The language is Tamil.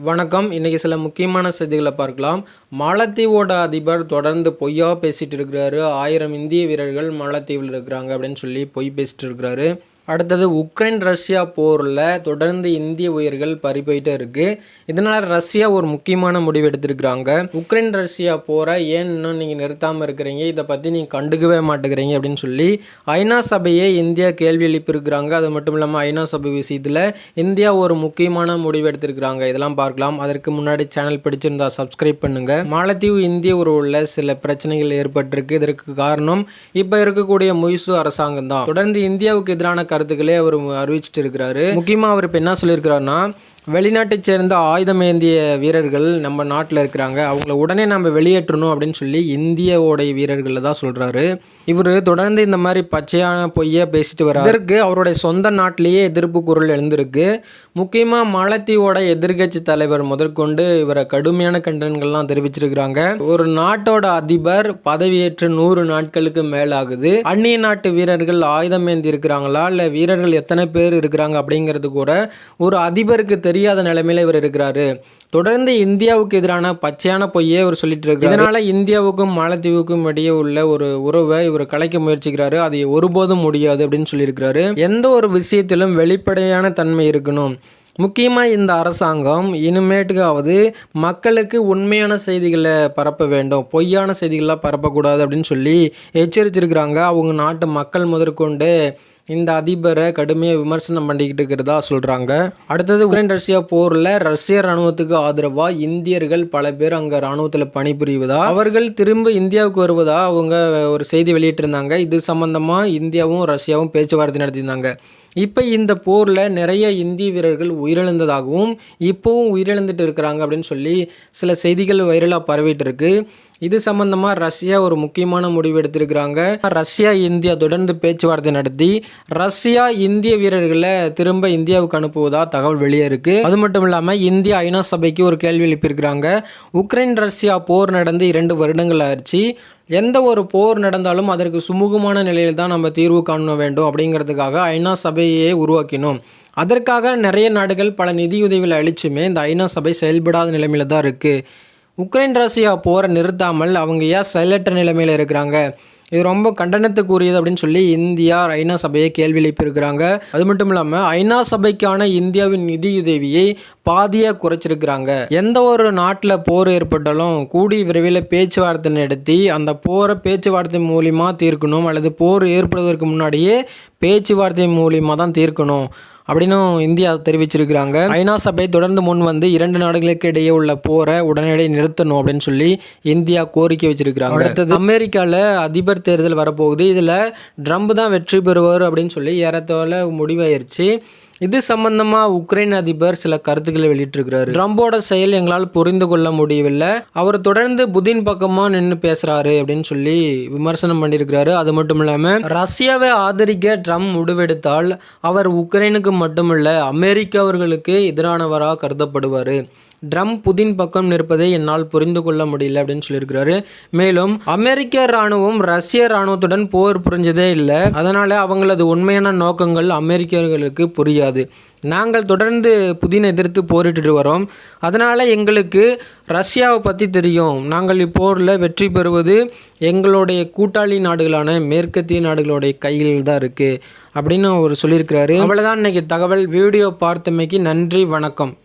வணக்கம். இன்னைக்கு சில முக்கியமான செய்திகளை பார்க்கலாம். மாலத்தீவோட அதிபர் தொடர்ந்து பொய்யா பேசிட்டு இருக்கிறாரு. 1000 இந்திய வீரர்கள் மாலத்தீவில் இருக்கிறாங்க அப்படின்னு சொல்லி பொய் பேசிட்டு இருக்கிறாரு. அடுத்தது உக்ரைன் ரஷ்யா போரில் தொடர்ந்து இந்திய உயிர்கள் பறி போயிட்டே இருக்கு. இதனால் ரஷ்யா ஒரு முக்கியமான முடிவு எடுத்திருக்கிறாங்க. உக்ரைன் ரஷ்யா போரை ஏன் இன்னும் நீங்கள் நிறுத்தாமல் இருக்கிறீங்க, இதை பற்றி நீங்கள் கண்டுக்கவே மாட்டேங்கிறீங்க அப்படின்னு சொல்லி ஐநா சபையே இந்தியா கேள்வி எழுப்பியிருக்கிறாங்க. அது மட்டும் இல்லாமல் ஐநா சபை விஷயத்தில் இந்தியா ஒரு முக்கியமான முடிவு எடுத்திருக்கிறாங்க. இதெல்லாம் பார்க்கலாம். அதற்கு முன்னாடி சேனல் பிடிச்சிருந்தா சப்ஸ்கிரைப் பண்ணுங்க. மாலத்தீவு இந்திய உறவுல சில பிரச்சனைகள் ஏற்பட்டிருக்கு. இதற்கு காரணம் இப்போ இருக்கக்கூடிய மொய்சு அரசாங்கம் தான். தொடர்ந்து இந்தியாவுக்கு எதிரான கருத்துக்களே அவர் அறிவிச்சிட்டு இருக்கிறாரு. முக்கியமாக அவர் இப்போ என்ன சொல்லியிருக்கிறாருன்னா, வெளிநாட்டை சேர்ந்த ஆயுதம் ஏந்திய வீரர்கள் நம்ம நாட்டில் இருக்கிறாங்க, அவங்கள உடனே நம்ம வெளியேற்றணும் அப்படின்னு சொல்லி இந்தியாவோடைய வீரர்களை தான் சொல்கிறாரு. இவர் தொடர்ந்து இந்த மாதிரி பச்சையான பொய்யை பேசிட்டு வர்றாரு. இதற்கு அவருடைய சொந்த நாட்டிலேயே எதிர்ப்பு குரல் எழுந்திருக்கு. முக்கியமாக மாலத்தீவோட எதிர்கட்சி தலைவர் முதற்கொண்டு இவரை கடுமையான கண்டனங்கள்லாம் தெரிவிச்சிருக்கிறாங்க. ஒரு நாட்டோட அதிபர் பதவியேற்று 100 நாட்களுக்கு மேலாகுது. அந்நிய நாட்டு வீரர்கள் ஆயுதம் ஏந்தி இருக்கிறாங்களா, இல்லை வீரர்கள் எத்தனை பேர் இருக்கிறாங்க அப்படிங்கிறது கூட ஒரு அதிபருக்கு தெரியாத நிலைமையில இவர் இருக்கிறாரு. தொடர்ந்து இந்தியாவுக்கு எதிரான பச்சையான பொய்யே இவர் சொல்லிட்டு இருக்காரு. இதனால இந்தியாவுக்கும் மாலத்தீவுக்கும் இடையே உள்ள ஒரு உறவை இவர் கலைக்க முயற்சிக்கிறாரு. அது ஒருபோதும் முடியாது அப்படின்னு சொல்லியிருக்கிறாரு. எந்த ஒரு விஷயத்திலும் வெளிப்படையான தன்மை இருக்கணும். முக்கியமாக இந்த அரசாங்கம் இனிமேட்டுக்காவது மக்களுக்கு உண்மையான செய்திகளை பரப்ப வேண்டும், பொய்யான செய்திகளாக பரப்பக்கூடாது அப்படின்னு சொல்லி எச்சரிச்சிருக்கிறாங்க. அவங்க நாட்டு மக்கள் முதற்கொண்டு இந்த அதிபரை கடுமையாக விமர்சனம் பண்ணிக்கிட்டு இருக்கிறதா சொல்கிறாங்க. அடுத்தது உக்ரைன் ரஷ்யா போரில் ரஷ்ய இராணுவத்துக்கு ஆதரவாக இந்தியர்கள் பல பேர் அங்கே இராணுவத்தில் பணிபுரிவதா, அவர்கள் திரும்ப இந்தியாவுக்கு வருவதா அவங்க ஒரு செய்தி வெளியிட்டிருந்தாங்க. இது சம்பந்தமாக இந்தியாவும் ரஷ்யாவும் பேச்சுவார்த்தை நடத்தியிருந்தாங்க. இப்போ இந்த போரில் நிறைய இந்திய வீரர்கள் உயிரிழந்ததாகவும் இப்போவும் உயிரிழந்துட்டு இருக்கிறாங்க அப்படின்னு சொல்லி சில செய்திகள் வைரலாக பரவிட்டு இருக்கு. இது சம்பந்தமாக ரஷ்யா ஒரு முக்கியமான முடிவு எடுத்திருக்கிறாங்க. ரஷ்யா இந்தியா தொடர்ந்து பேச்சுவார்த்தை நடத்தி ரஷ்யா இந்திய வீரர்களை திரும்ப இந்தியாவுக்கு அனுப்புவதா தகவல் வெளியே இருக்கு. அது மட்டும் இல்லாமல் இந்தியா ஐநா சபைக்கு ஒரு கேள்வி எழுப்பியிருக்கிறாங்க. உக்ரைன் ரஷ்யா போர் நடந்து 2 வருடங்கள் ஆயிடுச்சு. எந்த ஒரு போர் நடந்தாலும் அதற்கு சுமூகமான நிலையில் தான் நம்ம தீர்வு காண வேண்டும் அப்படிங்கிறதுக்காக ஐநா சபையை உருவாக்கினோம். அதற்காக நிறைய நாடுகள் பல நிதியுதவிகளை அளிச்சுமே இந்த ஐநா சபை செயல்படாத நிலைமையில தான் இருக்குது. உக்ரைன் ரஷ்யா போரை நிறுத்தாமல் அவங்க ஏன் செயலற்ற நிலைமையில் இருக்கிறாங்க, இது ரொம்ப கண்டனத்துக்குரியது அப்படின்னு சொல்லி இந்தியா ஐநா சபையை கேள்வி எழுப்பியிருக்கிறாங்க. அது மட்டும் இல்லாமல் ஐநா சபைக்கான இந்தியாவின் நிதியுதவியை பாதியாக குறைச்சிருக்கிறாங்க. எந்த ஒரு நாட்டில் போர் ஏற்பட்டாலும் கூடி விரைவில் பேச்சுவார்த்தை நடத்தி அந்த போரை பேச்சுவார்த்தை மூலிமா தீர்க்கணும், அல்லது போர் ஏற்படுவதற்கு முன்னாடியே பேச்சுவார்த்தை மூலிமா தான் தீர்க்கணும் அப்படின்னு இந்தியா தெரிவிச்சிருக்கிறாங்க. ஐநா சபை தொடர்ந்து முன் வந்து 2 நாடுகளுக்கு இடையே உள்ள போரை உடனடியாக நிறுத்தணும் அப்படின்னு சொல்லி இந்தியா கோரிக்கை வச்சிருக்கிறாங்க. அடுத்தது அமெரிக்காவில் அதிபர் தேர்தல் வரப்போகுது. இதில் ட்ரம்ப் தான் வெற்றி பெறுவார் அப்படின்னு சொல்லி ஏறத்தாழ முடிவாயிருச்சு. இது சம்பந்தமாக உக்ரைன் அதிபர் சில கருத்துக்களை வெளியிட்டிருக்கிறாரு. ட்ரம்போட செயல் எங்களால் புரிந்து கொள்ள முடியவில்லை, அவர் தொடர்ந்து புதின் பக்கமாக நின்று பேசுகிறாரு அப்படின்னு சொல்லி விமர்சனம் பண்ணியிருக்கிறாரு. அது மட்டும் இல்லாமல் ரஷ்யாவை ஆதரிக்க ட்ரம்ப் முடிவெடுத்தால் அவர் உக்ரைனுக்கு மட்டுமல்ல அமெரிக்காவர்களுக்கு எதிரானவராக கருதப்படுவார். ட்ரம்ப் புதின் பக்கம் நிற்பதை என்னால் புரிந்து கொள்ள முடியல அப்படின்னு சொல்லியிருக்கிறாரு. மேலும் அமெரிக்க இராணுவம் ரஷ்ய இராணுவத்துடன் போர் புரிஞ்சதே இல்லை, அதனால அவங்களது உண்மையான நோக்கங்கள் அமெரிக்கர்களுக்கு புரியாது. நாங்கள் தொடர்ந்து புதினை எதிர்த்து போரிட்டு வரோம், அதனால் எங்களுக்கு ரஷ்யாவை பற்றி தெரியும். நாங்கள் இப்போரில் வெற்றி பெறுவது எங்களுடைய கூட்டாளி நாடுகளான மேற்கத்திய நாடுகளுடைய கையில் தான் இருக்குது அப்படின்னு அவர் சொல்லியிருக்கிறாரு. அவ்வளோதான் இன்னைக்கு தகவல். வீடியோ பார்த்தமைக்கு நன்றி, வணக்கம்.